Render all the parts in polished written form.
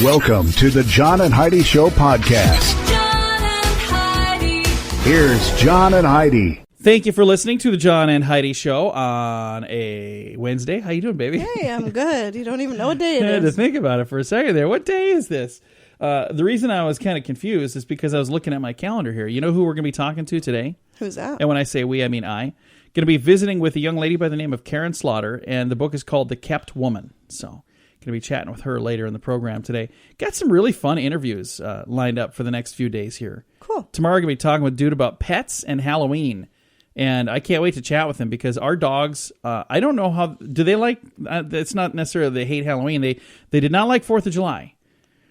Welcome to the John and Heidi Show podcast. John and Heidi. Here's John and Heidi. Thank you for listening to the John and Heidi Show on a Wednesday. How you doing, baby? Hey, I'm good. You don't even know what day it I had to is. think about it for a second there. What day is this? The reason I was kind of confused is because I was looking at my calendar here. You know who we're going to be talking to today? Who's that? And when I say we, I mean I. Going to be visiting with a young lady by the name of Karin Slaughter, and the book is called The Kept Woman. So going to be chatting with her later in the program today. Got some really fun interviews lined up for the next few days here. Cool. Tomorrow we're going to be talking with a dude about pets and Halloween. And I can't wait to chat with him because our dogs, I don't know how, do they like, it's not necessarily they hate Halloween. They did not like 4th of July.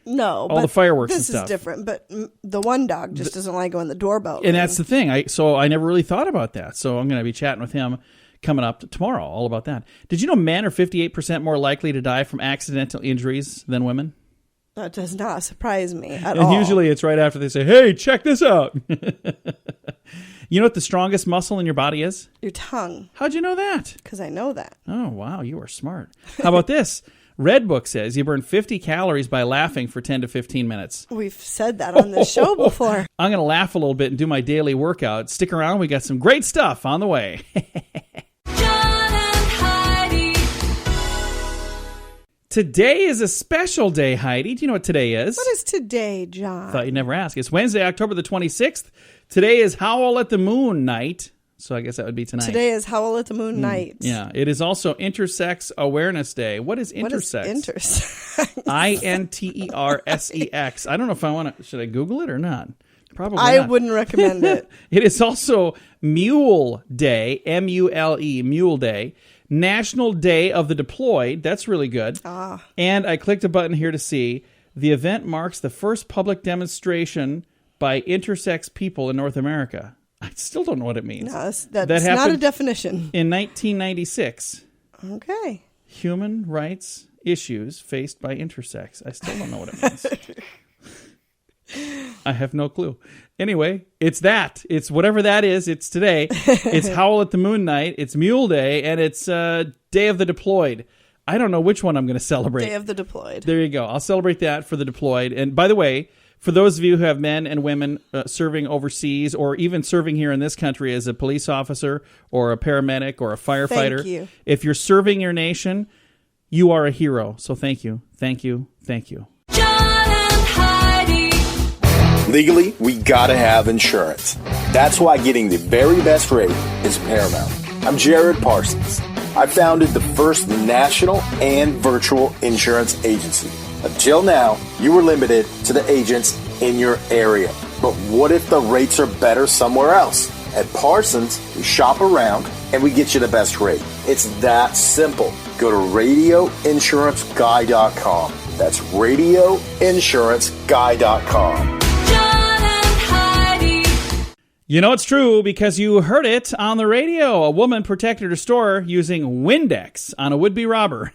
No, all the fireworks and this stuff. is different, but the one dog just doesn't like when the doorbell And that's the thing. So I never really thought about that. So I'm going to be chatting with him coming up tomorrow, all about that. Did you know men are 58% more likely to die from accidental injuries than women? That does not surprise me at And all. usually it's right after they say, hey, check this out. You know what the strongest muscle in your body is? Your tongue, How'd you know that? because I know that. Oh, wow, you are smart. How about this? Red Book says you burn 50 calories by laughing for 10 to 15 minutes. We've said that on this show before. I'm going to laugh a little bit and do my daily workout. Stick around. We got some great stuff on the way. John and Heidi. Today is a special day, Heidi. Do you know what today is? What is today, John? Thought you'd never ask. It's Wednesday, October the 26th. Today is Howl at the Moon night. So I guess that would be tonight. Today is Howl at the Moon night. Yeah. It is also Intersex Awareness Day. What is intersex? What is intersex? INTERSEX. I don't know if I want to. Should I Google it or not? Probably I not. wouldn't recommend it. It is also Mule Day, M-U-L-E, Mule Day. National Day of the Deployed. That's really good. And I clicked a button here to see the event marks the first public demonstration by intersex people in North America. I still don't know what it means. No, that's That not a happened definition. in 1996. Okay. Human rights issues faced by intersex. I still don't know what it means. I have no clue. Anyway, it's that. It's whatever that is. It's today. It's Howl at the Moon night. It's Mule Day. And it's Day of the Deployed. I don't know which one I'm going to celebrate. Day of the Deployed. There you go. I'll celebrate that for the deployed. And by the way, for those of you who have men and women serving overseas or even serving here in this country as a police officer or a paramedic or a firefighter, Thank you. if you're serving your nation, you are a hero. So thank you. Thank you. Thank you. John and Heidi. Legally, we gotta have insurance. That's why getting the very best rate is paramount. I'm Jared Parsons. I founded the first national and virtual insurance agency. Until now, you were limited to the agents in your area. But what if the rates are better somewhere else? At Parsons, we shop around and we get you the best rate. It's that simple. Go to radioinsuranceguy.com. That's radioinsuranceguy.com. John and Heidi. You know it's true because you heard it on the radio. A woman protected her store using Windex on a would-be robber.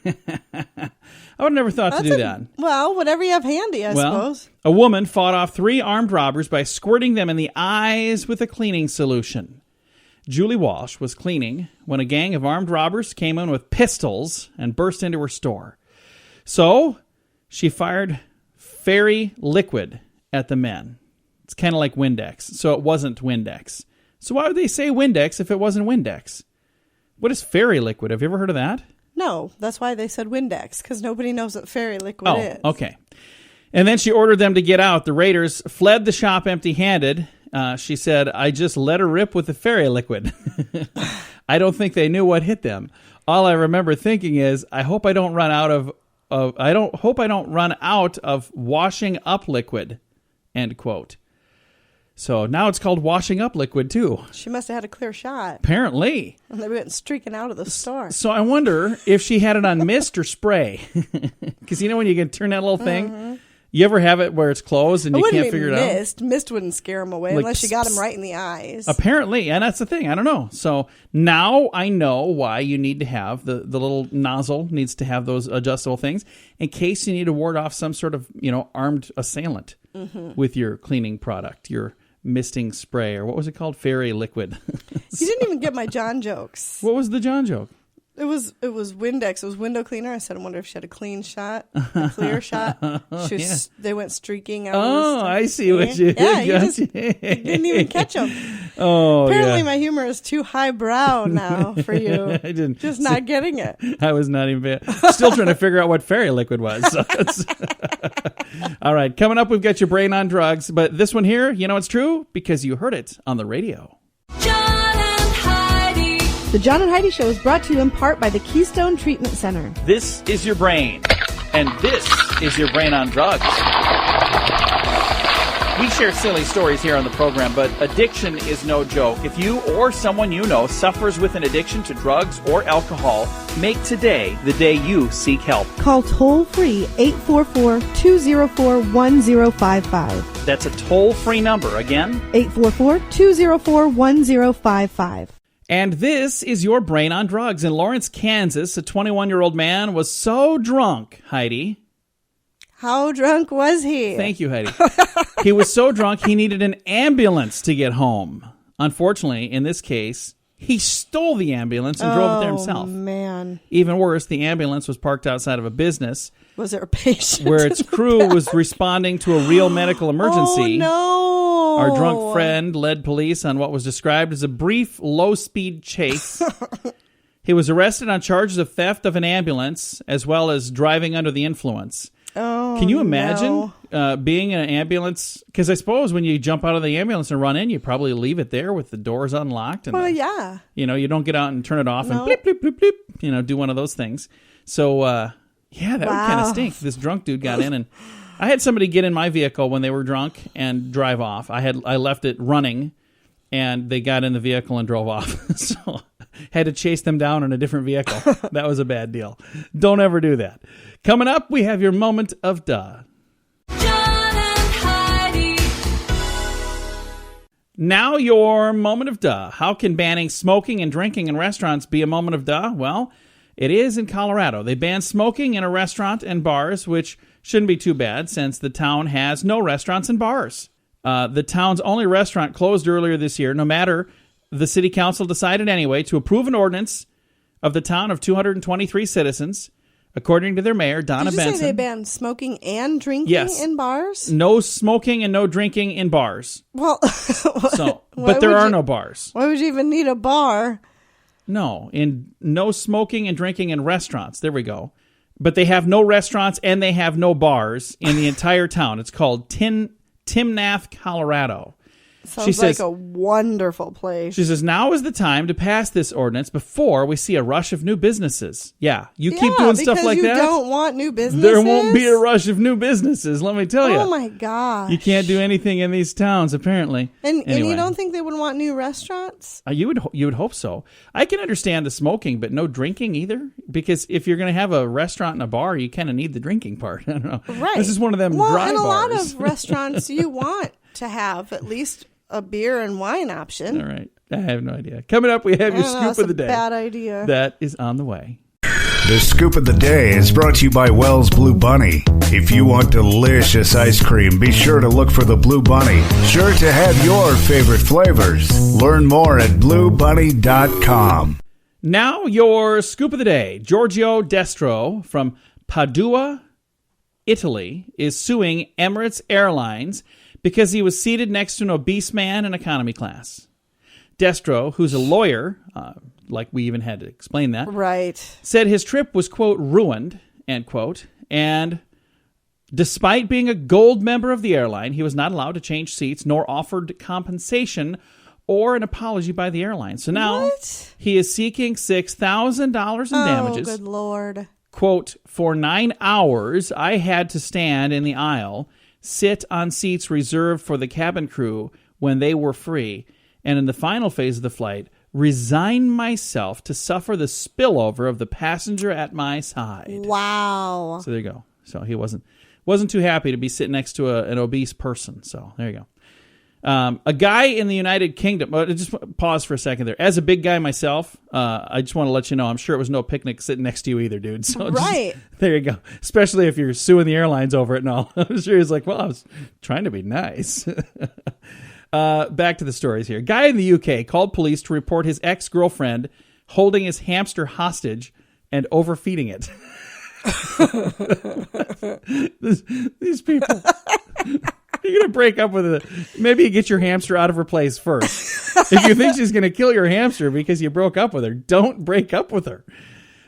I would have never thought to do that. Well, whatever you have handy, I suppose. A woman fought off 3 armed robbers by squirting them in the eyes with a cleaning solution. Julie Walsh was cleaning when a gang of armed robbers came in with pistols and burst into her store. So she fired fairy liquid at the men. It's kind of like Windex, so it wasn't Windex. So why would they say Windex if it wasn't Windex? What is fairy liquid? Have you ever heard of that? No, that's why they said Windex, because nobody knows what fairy liquid is. Oh, okay. And then she ordered them to get out. The raiders fled the shop empty-handed. She said, I just let her rip with the fairy liquid. I don't think they knew what hit them. All I remember thinking is, I hope I don't run out of washing up liquid. End quote. So now it's called washing up liquid, too. She must have had a clear shot. Apparently. And they went streaking out of the store. So I wonder if she had it on mist or spray. Because you know when you can turn that little thing? You ever have it where it's closed and you can't figure it out? Mist wouldn't scare them away Like, unless you got them right in the eyes. Apparently, and that's the thing. I don't know. So now I know why you need to have the little nozzle needs to have those adjustable things in case you need to ward off some sort of armed assailant with your cleaning product, your misting spray, or what was it called? Fairy liquid. You didn't even get my John jokes. What was the John joke? It was Windex. It was window cleaner. I said, I wonder if she had a clean shot, a clear shot. They went streaking out. Oh, I see what you Yeah, got. you didn't even catch them. Oh, Apparently, yeah. my humor is too highbrow now for you. I didn't. Just not getting it. I was not even. Still trying to figure out what fairy liquid was. So all right, coming up, we've got your brain on drugs. But this one here, you know it's true because you heard it on the radio. John and Heidi. The John and Heidi Show is brought to you in part by the Keystone Treatment Center. This is your brain, and this is your brain on drugs. We share silly stories here on the program, but addiction is no joke. If you or someone you know suffers with an addiction to drugs or alcohol, make today the day you seek help. Call toll-free 844-204-1055. That's a toll-free number. Again, 844-204-1055. and this is your brain on drugs. In Lawrence, Kansas, a 21-year-old man was so drunk, Heidi. How drunk was he? Thank you, Heidi. He was so drunk he needed an ambulance to get home. Unfortunately, in this case, he stole the ambulance and drove it there himself. Oh, man. Even worse, the ambulance was parked outside of a business Was there a patient? where its crew was responding to a real medical emergency. Oh, no. Our drunk friend led police on what was described as a brief, low-speed chase. He was arrested on charges of theft of an ambulance as well as driving under the influence. Oh, Can you imagine being in an ambulance? Because I suppose when you jump out of the ambulance and run in, you probably leave it there with the doors unlocked. And Well, yeah. you know, you don't get out and turn it off No. and bleep, bleep, bleep, bleep, you know, do one of those things. So, yeah, that would kind of stink. This drunk dude got in, and I had somebody get in my vehicle when they were drunk and drive off. I left it running, and they got in the vehicle and drove off. So had to chase them down in a different vehicle. That was a bad deal. Don't ever do that. Coming up, we have your moment of duh. John and Heidi. Now your moment of duh. How can banning smoking and drinking in restaurants be a moment of duh? Well, it is in Colorado. They banned smoking in a restaurant and bars, which shouldn't be too bad since the town has no restaurants and bars. The town's only restaurant closed earlier this year. No matter, the city council decided anyway to approve an ordinance of the town of 223 citizens. According to their mayor, Donna Did you Benson. say they banned smoking and drinking Yes. in bars? No smoking and no drinking in bars. Well, So, why but there would are you- no bars. Why would you even need a bar? No, no smoking and drinking in restaurants. There we go. But they have no restaurants and they have no bars in the entire town. It's called Timnath, Colorado. Sounds says- like a wonderful place. She says, now is the time to pass this ordinance before we see a rush of new businesses. Yeah, you keep doing stuff like because that, you don't want new businesses. there won't be a rush of new businesses, let me tell you. Oh my gosh! You can't do anything in these towns, apparently. And Anyway. you don't think they would want new restaurants? You would hope so. I can understand the smoking, but no drinking either. Because if you're going to have a restaurant and a bar, you kind of need the drinking part. I don't know. Right. This is one of them well, dry and a bars. lot of restaurants you want to have at least a beer and wine option. All right. I have no idea. Coming up, we have your I don't know, scoop it's of the a day. bad idea. That is on the way. The Scoop of the Day is brought to you by Wells Blue Bunny. If you want delicious ice cream, be sure to look for the Blue Bunny. Sure to have your favorite flavors. Learn more at bluebunny.com. Now, your scoop of the day. Giorgio Destro from Padua, Italy, is suing Emirates Airlines because he was seated next to an obese man in economy class. Destro, who's a lawyer, like we even had to explain that, Right. said his trip was, quote, ruined, end quote, and despite being a gold member of the airline, he was not allowed to change seats nor offered compensation or an apology by the airline. So now What? he is seeking $6,000 in damages. Oh, good Lord. Quote, for 9 hours, I had to stand in the aisle, sit on seats reserved for the cabin crew when they were free, and in the final phase of the flight, resign myself to suffer the spillover of the passenger at my side. Wow. So there you go. So he wasn't too happy to be sitting next to an obese person. So there you go. A guy in the United Kingdom. Just pause for a second there. As a big guy myself, I just want to let you know, I'm sure it was no picnic sitting next to you either, dude. So Right. there you go. Especially if you're suing the airlines over it and all. I'm sure he's like, well, I was trying to be nice. Back to the stories here. Guy in the UK called police to report his ex-girlfriend holding his hamster hostage and overfeeding it. These people. You're going to break up with it. Maybe you get your hamster out of her place first. If you think she's going to kill your hamster because you broke up with her, don't break up with her.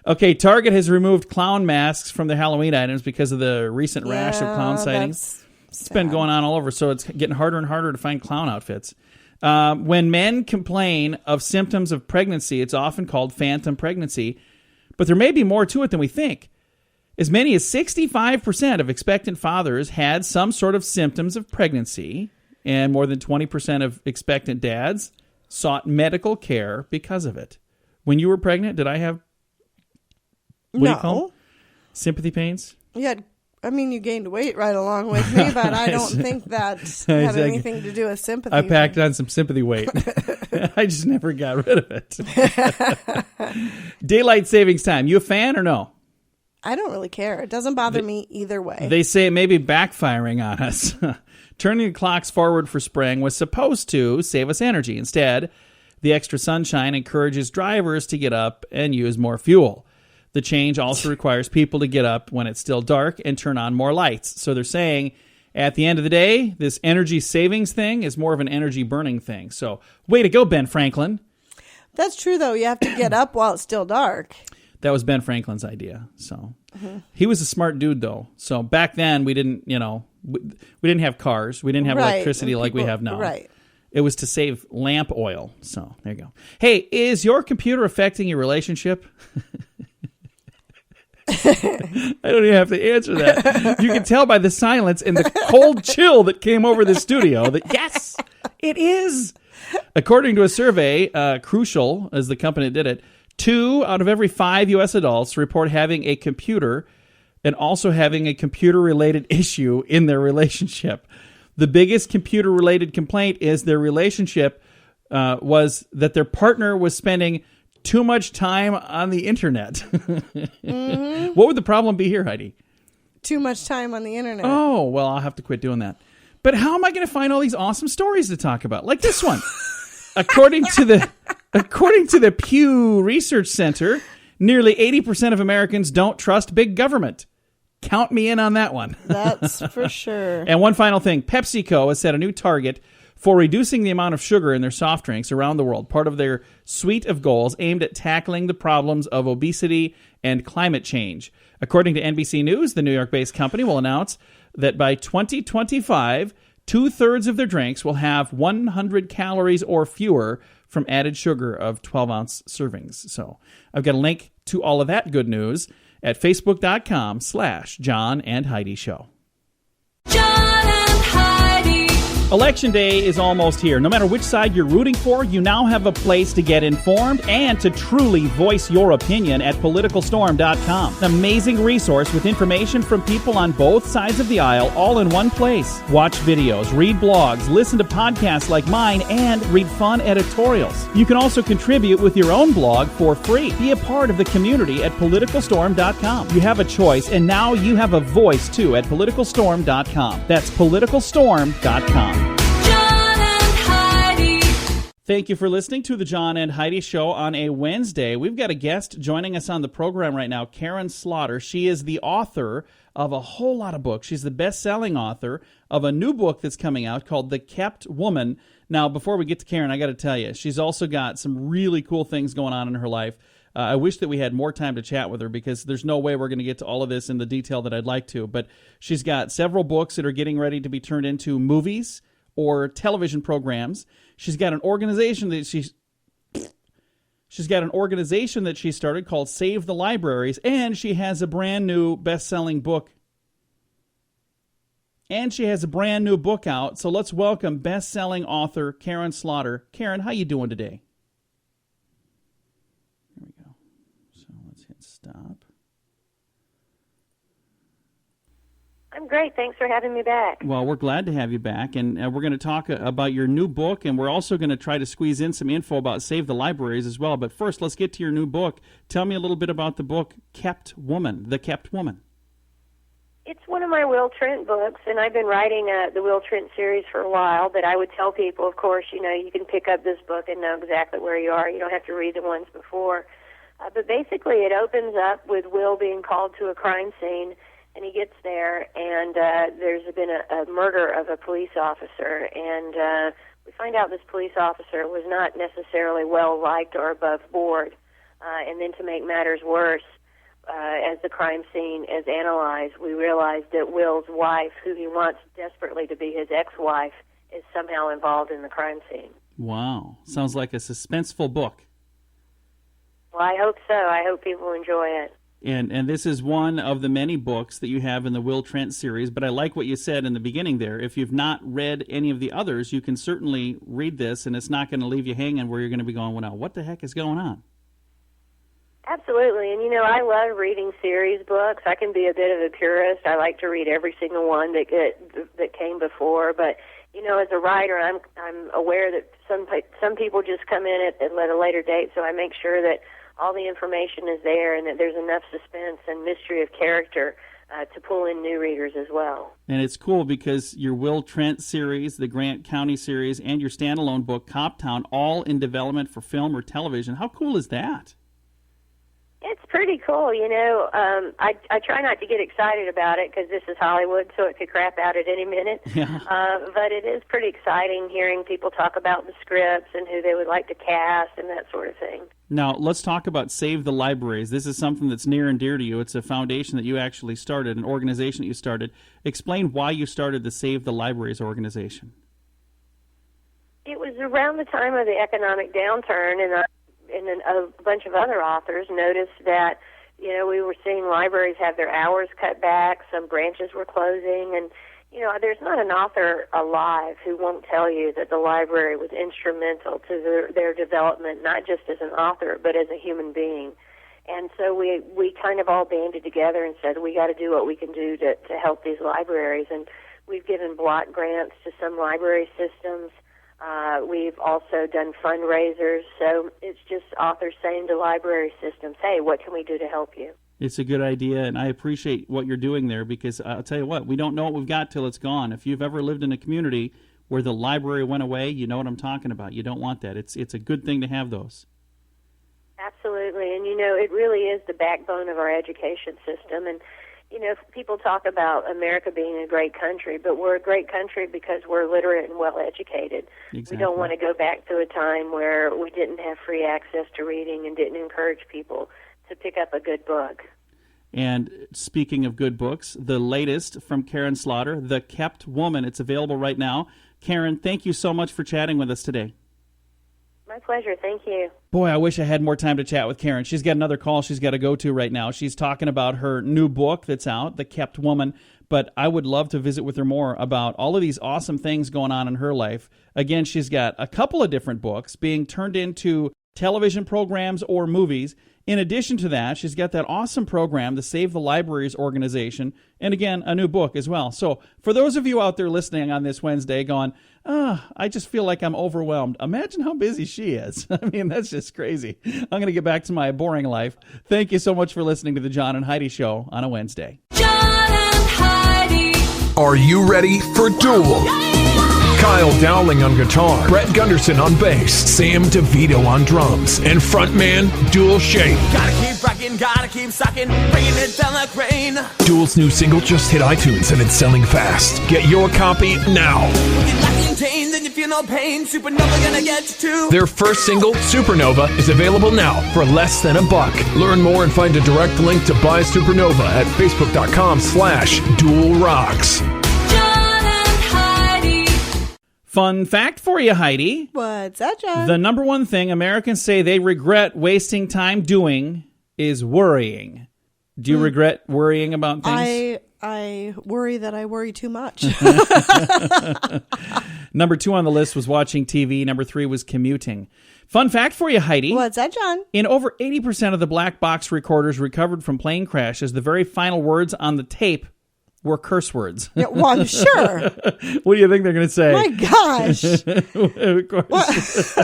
Okay, Target has removed clown masks from their Halloween items because of the recent rash of clown sightings. It's been going on all over, so it's getting harder and harder to find clown outfits. When men complain of symptoms of pregnancy, it's often called phantom pregnancy, but there may be more to it than we think. As many as 65% of expectant fathers had some sort of symptoms of pregnancy, and more than 20% of expectant dads sought medical care because of it. When you were pregnant, did I have what do you call them? Sympathy pains? Yeah, I mean, you gained weight right along with me, but I don't think that had anything to do with sympathy. I packed on some sympathy weight. I just never got rid of it. Daylight savings time. You a fan or no? I don't really care. It doesn't bother me either way. They say it may be backfiring on us. Turning the clocks forward for spring was supposed to save us energy. Instead, the extra sunshine encourages drivers to get up and use more fuel. The change also requires people to get up when it's still dark and turn on more lights. So they're saying at the end of the day, this energy savings thing is more of an energy burning thing. So way to go, Ben Franklin. That's true, though. You have to get up while it's still dark. That was Ben Franklin's idea. So he was a smart dude, though. So back then we didn't, we didn't have cars. We didn't have electricity like we have now. Right. It was to save lamp oil. So there you go. Hey, is your computer affecting your relationship? I don't even have to answer that. You can tell by the silence and the cold chill that came over the studio that yes, it is. According to a survey, Crucial is the company that did it, 2 out of every 5 U.S. adults report having a computer and also having a computer-related issue in their relationship. The biggest computer-related complaint is their relationship was that their partner was spending too much time on the internet. What would the problem be here, Heidi? Too much time on the internet. Oh, well, I'll have to quit doing that. But how am I going to find all these awesome stories to talk about? Like this one. According to the Pew Research Center, nearly 80% of Americans don't trust big government. Count me in on that one. That's for sure. And one final thing. PepsiCo has set a new target for reducing the amount of sugar in their soft drinks around the world, part of their suite of goals aimed at tackling the problems of obesity and climate change. According to NBC News, the New York-based company will announce that by 2025, 2/3 of their drinks will have 100 calories or fewer from added sugar of 12-ounce servings. So I've got a link to all of that good news at facebook.com/John and Heidi Show. John and Heidi. Election day is almost here. No matter which side you're rooting for, you now have a place to get informed and to truly voice your opinion at PoliticalStorm.com. An amazing resource with information from people on both sides of the aisle, all in one place. Watch videos, read blogs, listen to podcasts like mine, and read fun editorials. You can also contribute with your own blog for free. Be a part of the community at PoliticalStorm.com. You have a choice, and now you have a voice, too, at PoliticalStorm.com. That's PoliticalStorm.com. John and Heidi. Thank you for listening to the John and Heidi Show on a Wednesday. We've got a guest joining us on the program right now, Karin Slaughter. She is the author of a whole lot of books. She's the best-selling author of a new book that's coming out called The Kept Woman. Now, before we get to Karin, I got to tell you, she's also got some really cool things going on in her life. I wish that we had more time to chat with her because there's no way we're going to get to all of this in the detail that I'd like to. But she's got several books that are getting ready to be turned into movies or television programs. She's got an organization that she started called Save the Libraries, and she has a brand new best-selling book. And she has a brand new book out. So let's welcome best-selling author Karin Slaughter. Karin, how you doing today? There we go. So let's hit stop. I'm great. Thanks for having me back. Well, we're glad to have you back, and we're going to talk about your new book, and we're also going to try to squeeze in some info about Save the Libraries as well. But first, let's get to your new book. Tell me a little bit about the book, The Kept Woman. It's one of my Will Trent books, and I've been writing the Will Trent series for a while, but I would tell people, of course, you can pick up this book and know exactly where you are. You don't have to read the ones before. But basically, it opens up with Will being called to a crime scene, and he gets there, and there's been a murder of a police officer, and we find out this police officer was not necessarily well-liked or above board. And then to make matters worse, as the crime scene is analyzed, we realize that Will's wife, who he wants desperately to be his ex-wife, is somehow involved in the crime scene. Wow. Sounds like a suspenseful book. Well, I hope so. I hope people enjoy it. And this is one of the many books that you have in the Will Trent series, but I like what you said in the beginning there. If you've not read any of the others, you can certainly read this, and it's not going to leave you hanging where you're going to be going, well, now, what the heck is going on? Absolutely, and I love reading series books. I can be a bit of a purist. I like to read every single one that came before. But as a writer, I'm aware that some people just come in at a later date. So I make sure that all the information is there and that there's enough suspense and mystery of character to pull in new readers as well. And it's cool because your Will Trent series, the Grant County series, and your standalone book, Coptown, all in development for film or television. How cool is that? It's pretty cool, I try not to get excited about it because this is Hollywood, so it could crap out at any minute. Yeah. But it is pretty exciting hearing people talk about the scripts and who they would like to cast and that sort of thing. Now, let's talk about Save the Libraries. This is something that's near and dear to you. It's a foundation that you actually started, an organization that you started. Explain why you started the Save the Libraries organization. It was around the time of the economic downturn, and a bunch of other authors noticed that, we were seeing libraries have their hours cut back, some branches were closing, and, there's not an author alive who won't tell you that the library was instrumental to their development, not just as an author, but as a human being. And so we kind of all banded together and said, we got to do what we can do to help these libraries, and we've given block grants to some library systems. We've also done fundraisers, so it's just authors saying to library systems, hey, what can we do to help you? It's a good idea, and I appreciate what you're doing there because I'll tell you what, we don't know what we've got till it's gone. If you've ever lived in a community where the library went away, you know what I'm talking about. You don't want that. It's a good thing to have those. Absolutely, and it really is the backbone of our education system, and people talk about America being a great country, but we're a great country because we're literate and well-educated. Exactly. We don't want to go back to a time where we didn't have free access to reading and didn't encourage people to pick up a good book. And speaking of good books, the latest from Karin Slaughter, The Kept Woman. It's available right now. Karin, thank you so much for chatting with us today. My pleasure. Thank you. Boy, I wish I had more time to chat with Karin. She's got another call she's got to go to right now. She's talking about her new book that's out, The Kept Woman, but I would love to visit with her more about all of these awesome things going on in her life. Again, she's got a couple of different books being turned into television programs or movies. In addition to that, she's got that awesome program, the Save the Libraries organization, and again, a new book as well. So for those of you out there listening on this Wednesday going, I just feel like I'm overwhelmed. Imagine how busy she is. I mean, that's just crazy. I'm going to get back to my boring life. Thank you so much for listening to the John and Heidi Show on a Wednesday. John and Heidi. Are you ready for Duel? Kyle Dowling on guitar, Brett Gunderson on bass, Sam DeVito on drums, and frontman Duel Shane. Gotta keep rocking, gotta keep sucking, bringing it down like rain. Duel's new single just hit iTunes and it's selling fast. Get your copy now. When you're locked in chains and you feel no pain, Supernova gonna get you too. Their first single, Supernova, is available now for less than $1. Learn more and find a direct link to buy Supernova at facebook.com/Duel Rocks. Fun fact for you, Heidi. What's that, John? The number one thing Americans say they regret wasting time doing is worrying. Do you regret worrying about things? I worry that I worry too much. Number 2 on the list was watching TV. Number 3 was commuting. Fun fact for you, Heidi. What's that, John? In over 80% of the black box recorders recovered from plane crashes, the very final words on the tape were curse words. Yeah, well, I'm sure. What do you think they're going to say? My gosh. Of course.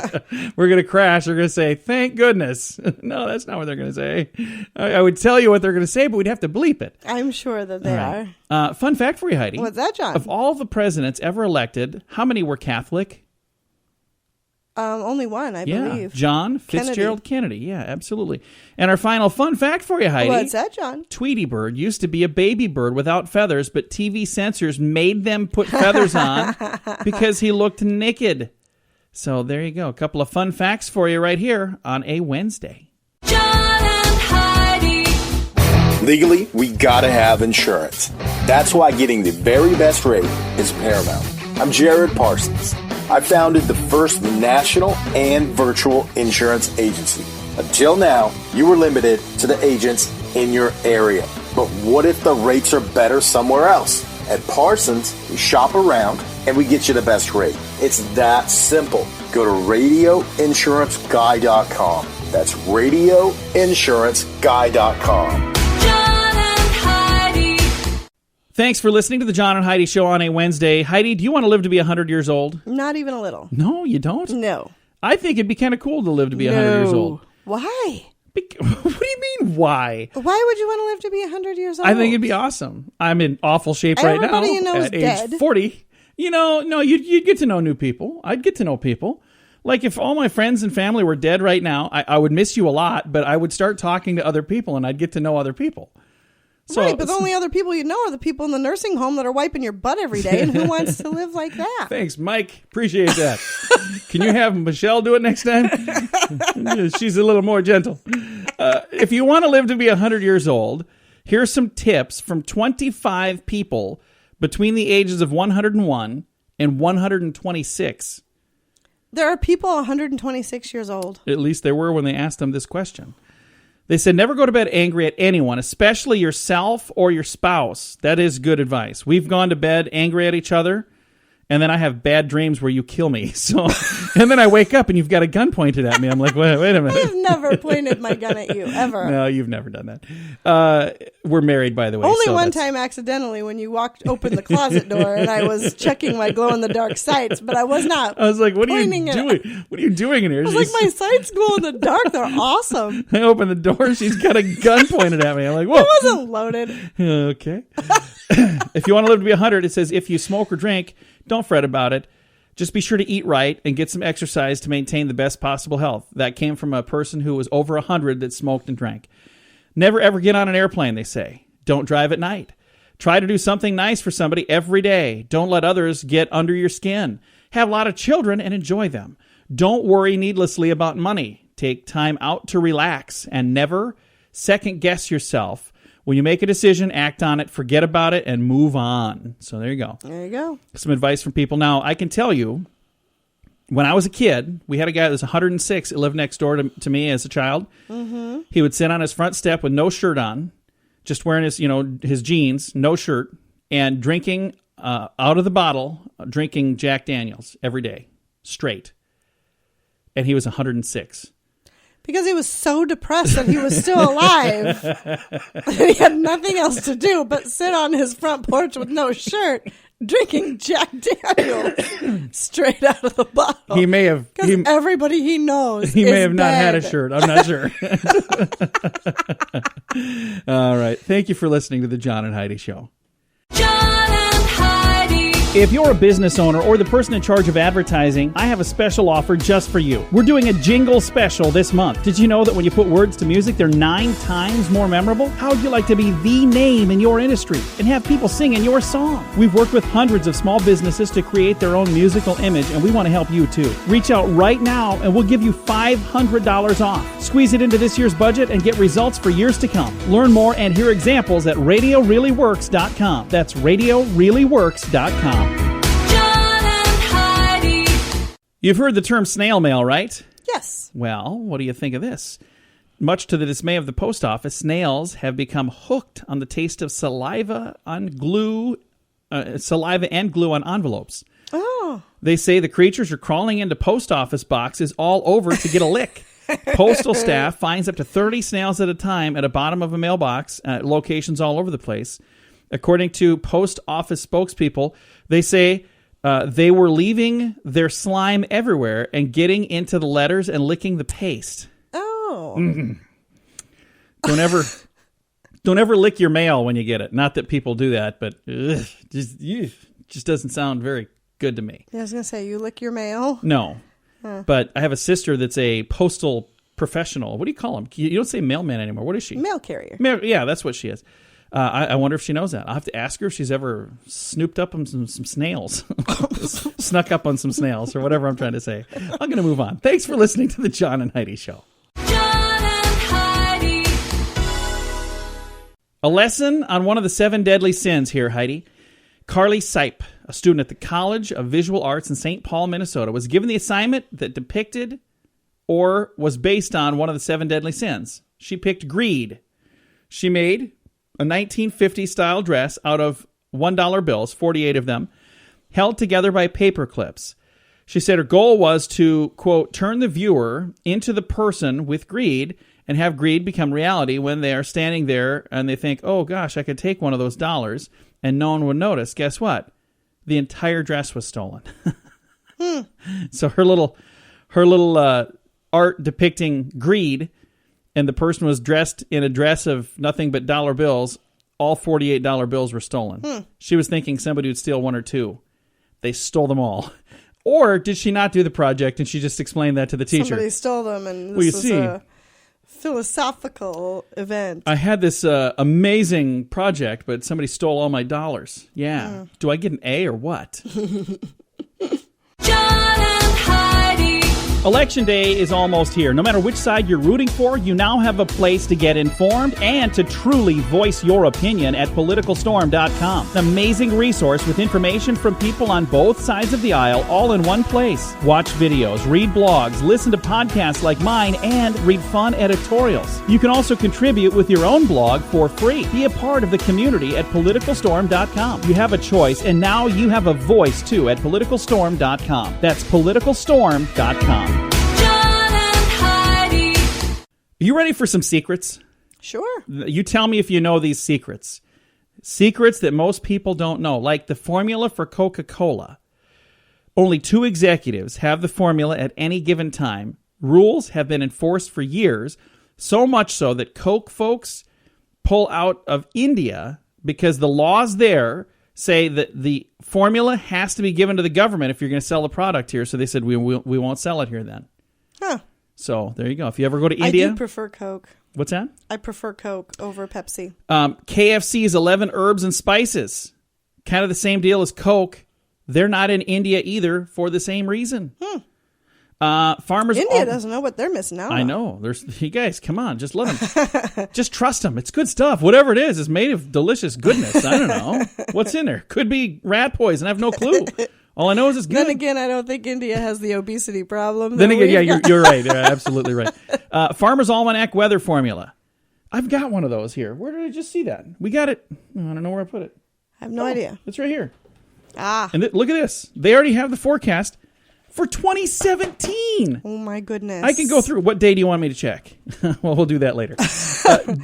We're going to crash. They're going to say, thank goodness. No, that's not what they're going to say. I would tell you what they're going to say, but we'd have to bleep it. I'm sure that they are. Fun fact for you, Heidi. What's that, John? Of all the presidents ever elected, how many were Catholic? Only one, I believe. John Fitzgerald Kennedy. Yeah, absolutely. And our final fun fact for you, Heidi. What's that, John? Tweety bird used to be a baby bird without feathers, but TV censors made them put feathers on because he looked naked. So there you go. A couple of fun facts for you right here on a Wednesday. John and Heidi. Legally, we gotta have insurance. That's why getting the very best rate is paramount. I'm Jared Parsons. I founded the first national and virtual insurance agency. Until now, you were limited to the agents in your area. But what if the rates are better somewhere else? At Parsons, we shop around and we get you the best rate. It's that simple. Go to radioinsuranceguy.com. That's radioinsuranceguy.com. John and Heidi. Thanks for listening to the John and Heidi Show on a Wednesday. Heidi, do you want to live to be 100 years old? Not even a little. No, you don't? No. I think it'd be kind of cool to live to be 100 years old. Why? What do you mean, why? Why would you want to live to be 100 years old? I think it'd be awesome. I'm in awful shape right now. Everybody you know is at age dead. 40. No, you'd get to know new people. I'd get to know people. Like if all my friends and family were dead right now, I would miss you a lot, but I would start talking to other people and I'd get to know other people. So, right, but the only other people you know are the people in the nursing home that are wiping your butt every day, and who wants to live like that? Thanks, Mike. Appreciate that. Can you have Michelle do it next time? She's a little more gentle. If you want to live to be 100 years old, here's some tips from 25 people between the ages of 101 and 126. There are people 126 years old. At least there were when they asked them this question. They said, never go to bed angry at anyone, especially yourself or your spouse. That is good advice. We've gone to bed angry at each other, and then I have bad dreams where you kill me. So, and then I wake up and you've got a gun pointed at me. I'm like, wait a minute. I've never pointed my gun at you, ever. No, you've never done that. We're married, by the way. Only one time accidentally when you opened the closet door and I was checking my glow-in-the-dark sights, but I was not. I was like, what are you doing? What are you doing in here? I was like, my sights glow in the dark. They're awesome. I open the door. She's got a gun pointed at me. I'm like, whoa. It wasn't loaded. Okay. If you want to live to be 100, it says if you smoke or drink, don't fret about it. Just be sure to eat right and get some exercise to maintain the best possible health. That came from a person who was over 100 that smoked and drank. Never ever get on an airplane, they say. Don't drive at night. Try to do something nice for somebody every day. Don't let others get under your skin. Have a lot of children and enjoy them. Don't worry needlessly about money. Take time out to relax and never second guess yourself. When you make a decision, act on it, forget about it, and move on. So there you go. There you go. Some advice from people. Now, I can tell you, when I was a kid, we had a guy that was 106 that lived next door to me as a child. Mm-hmm. He would sit on his front step with no shirt on, just wearing his jeans, no shirt, and drinking out of the bottle, drinking Jack Daniels every day, straight. And he was 106. Because he was so depressed that he was still alive. He had nothing else to do but sit on his front porch with no shirt, drinking Jack Daniels straight out of the bottle. He may have. Because everybody he knows He is may have not dead. had a shirt. I'm not sure. All right. Thank you for listening to the John and Heidi Show. John and Heidi. If you're a business owner or the person in charge of advertising, I have a special offer just for you. We're doing a jingle special this month. Did you know that when you put words to music, they're 9 times more memorable? How would you like to be the name in your industry and have people singing your song? We've worked with hundreds of small businesses to create their own musical image, and we want to help you too. Reach out right now and we'll give you $500 off. Squeeze it into this year's budget and get results for years to come. Learn more and hear examples at RadioReallyWorks.com. That's RadioReallyWorks.com. John and Heidi. You've heard the term snail mail, right? Yes. Well, what do you think of this? Much to the dismay of the post office, snails have become hooked on the taste of saliva and glue on envelopes. Oh. They say the creatures are crawling into post office boxes all over to get a lick. Postal staff finds up to 30 snails at a time at the bottom of a mailbox at locations all over the place. According to post office spokespeople, they say they were leaving their slime everywhere and getting into the letters and licking the paste. Oh. Don't ever lick your mail when you get it. Not that people do that, but just doesn't sound very good to me. Yeah, I was going to say, you lick your mail? No. But I have a sister that's a postal professional. What do you call them? You don't say mailman anymore. What is she? Mail carrier. Yeah, that's what she is. I wonder if she knows that. I'll have to ask her if she's ever snooped up on some snails. Snuck up on some snails or whatever I'm trying to say. I'm going to move on. Thanks for listening to the John and Heidi Show. John and Heidi. A lesson on one of the 7 deadly sins here, Heidi. Carly Sipe, a student at the College of Visual Arts in St. Paul, Minnesota, was given the assignment that depicted or was based on one of the 7 deadly sins. She picked greed. She made a 1950s-style dress out of $1 bills, 48 of them, held together by paper clips. She said her goal was to, quote, turn the viewer into the person with greed and have greed become reality when they are standing there and they think, oh, gosh, I could take one of those dollars and no one would notice. Guess what? The entire dress was stolen. So her little art depicting greed, and the person was dressed in a dress of nothing but dollar bills. All $48 bills were stolen. She was thinking somebody would steal 1 or 2. They stole them all. Or did she not do the project and she just explained that to the teacher? Somebody stole them, and Well, you this was see. a philosophical event. I had this amazing project, but somebody stole all my dollars. Yeah. Do I get an A or what? John and Heidi. Election day is almost here. No matter which side you're rooting for, you now have a place to get informed and to truly voice your opinion at PoliticalStorm.com. An amazing resource with information from people on both sides of the aisle, all in one place. Watch videos, read blogs, listen to podcasts like mine, and read fun editorials. You can also contribute with your own blog for free. Be a part of the community at PoliticalStorm.com. You have a choice, and now you have a voice, too, at PoliticalStorm.com. That's PoliticalStorm.com. John and Heidi. You ready for some secrets? Sure. You tell me if you know these secrets. Secrets that most people don't know, like the formula for Coca-Cola. Only 2 executives have the formula at any given time. Rules have been enforced for years, so much so that Coke folks pull out of India because the laws there say that the formula has to be given to the government if you're going to sell the product here. So they said, we won't sell it here then. Huh. So there you go. If you ever go to India. I do prefer Coke. What's that? I prefer Coke over Pepsi. KFC's 11 herbs and spices. Kind of the same deal as Coke. They're not in India either for the same reason. Farmers. India doesn't know what they're missing out on. I know. You guys, come on. Just let them. Just trust them. It's good stuff. Whatever it is, it's made of delicious goodness. I don't know. What's in there? Could be rat poison. I have no clue. All I know is it's good. Then again, I don't think India has the obesity problem. Then again, yeah, you're right. You're absolutely right. Farmer's Almanac weather formula. I've got one of those here. Where did I just see that? We got it. I don't know where I put it. I have no idea. It's right here. And look at this. They already have the forecast for 2017. Oh, my goodness. I can go through. What day do you want me to check? Well, we'll do that later.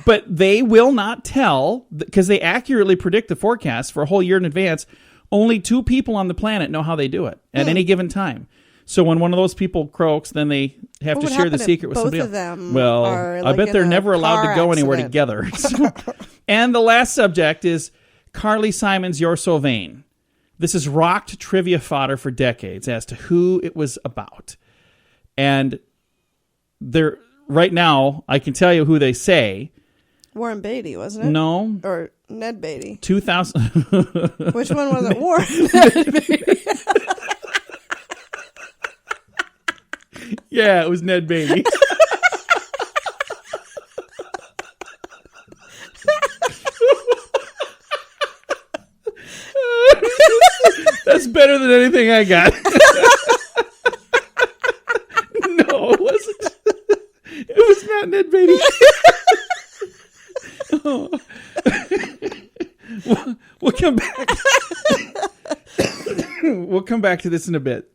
But they will not tell, because they accurately predict the forecast for a whole year in advance. Only 2 people on the planet know how they do it at any given time. So when one of those people croaks, then they have to share the secret with somebody else. Both of them well, are I bet they're never allowed to go anywhere together. And the last subject is Carly Simon's You're So Vain. This has rocked trivia fodder for decades as to who it was about. And right now, I can tell you who they say. Warren Beatty, wasn't it? No. Or Ned Beatty. 2000. Which one was it? Warren Ned Beatty. Yeah, it was Ned Beatty. That's better than anything I got. No, it wasn't. It was not Ned Beatty. Oh. We'll come back. We'll come back to this in a bit.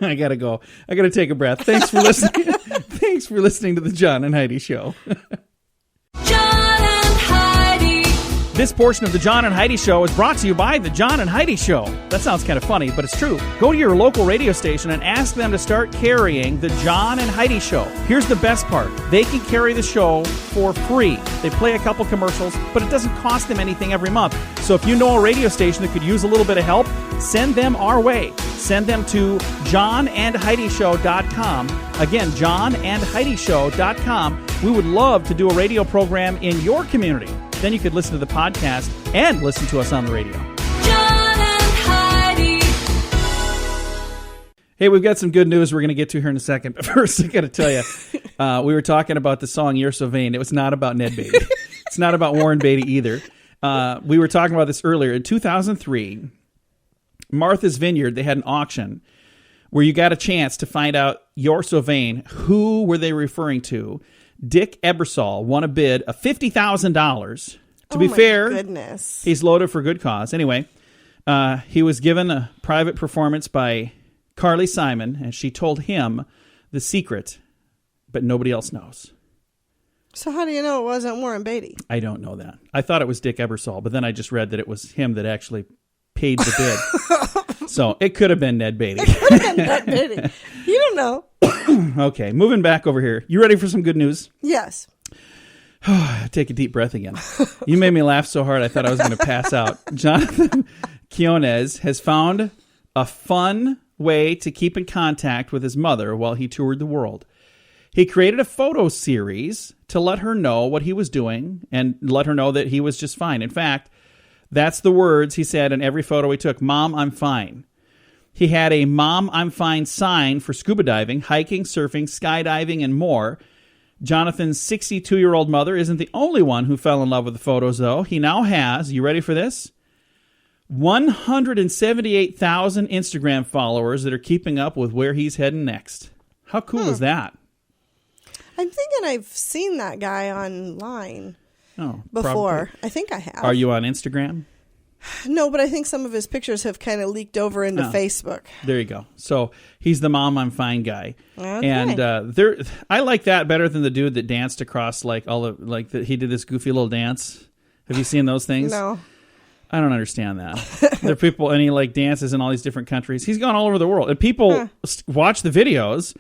I gotta go. I gotta take a breath. Thanks for listening. Thanks for listening to the John and Heidi Show. John and Heidi. This portion of the John and Heidi Show is brought to you by the John and Heidi Show. That sounds kind of funny, but it's true. Go to your local radio station and ask them to start carrying the John and Heidi Show. Here's the best part. They can carry the show for free. They play a couple commercials, but it doesn't cost them anything every month. So if you know a radio station that could use a little bit of help, send them our way. Send them to johnandheidishow.com. Again, johnandheidishow.com. We would love to do a radio program in your community. Then you could listen to the podcast and listen to us on the radio. John and Heidi. Hey, we've got some good news we're going to get to here in a second. But first, I got to tell you, we were talking about the song You're So Vain. It was not about Ned Beatty. It's not about Warren Beatty either. We were talking about this earlier. In 2003, Martha's Vineyard, they had an auction where you got a chance to find out You're So Vain. Who were they referring to? Dick Ebersol won a bid of $50,000. To be fair, goodness. He's loaded for good cause. Anyway, he was given a private performance by Carly Simon, and she told him the secret, but nobody else knows. So how do you know it wasn't Warren Beatty? I don't know that. I thought it was Dick Ebersol, but then I just read that it was him that actually paid the bid. So it could have been Ned Beatty. It could have been Ned Beatty. You don't know. Okay, moving back over here. You ready for some good news? Yes. Take a deep breath again. You made me laugh so hard I thought I was going to pass out. Jonathan Quinones has found a fun way to keep in contact with his mother while he toured the world. He created a photo series to let her know what he was doing and let her know that he was just fine. In fact, that's the words he said in every photo he took. Mom, I'm fine. He had a Mom, I'm fine sign for scuba diving, hiking, surfing, skydiving, and more. Jonathan's 62-year-old mother isn't the only one who fell in love with the photos, though. He now has, you ready for this? 178,000 Instagram followers that are keeping up with where he's heading next. How cool is that? I'm thinking I've seen that guy online before. Probably. I think I have. Are you on Instagram? No, but I think some of his pictures have kind of leaked over into Facebook. There you go. So he's the Mom, I'm fine guy. Okay. And I like that better than the dude that danced across he did this goofy little dance. Have you seen those things? No. I don't understand that. There are people, and he dances in all these different countries. He's gone all over the world. And people watch the videos,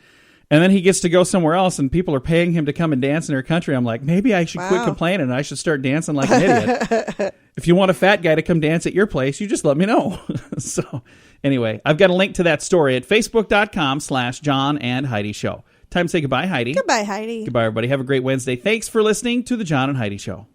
and then he gets to go somewhere else, and people are paying him to come and dance in their country. I'm like, maybe I should quit complaining, and I should start dancing like an idiot. If you want a fat guy to come dance at your place, you just let me know. So anyway, I've got a link to that story at facebook.com/John and Heidi Show. Time to say goodbye, Heidi. Goodbye, Heidi. Goodbye, everybody. Have a great Wednesday. Thanks for listening to the John and Heidi Show.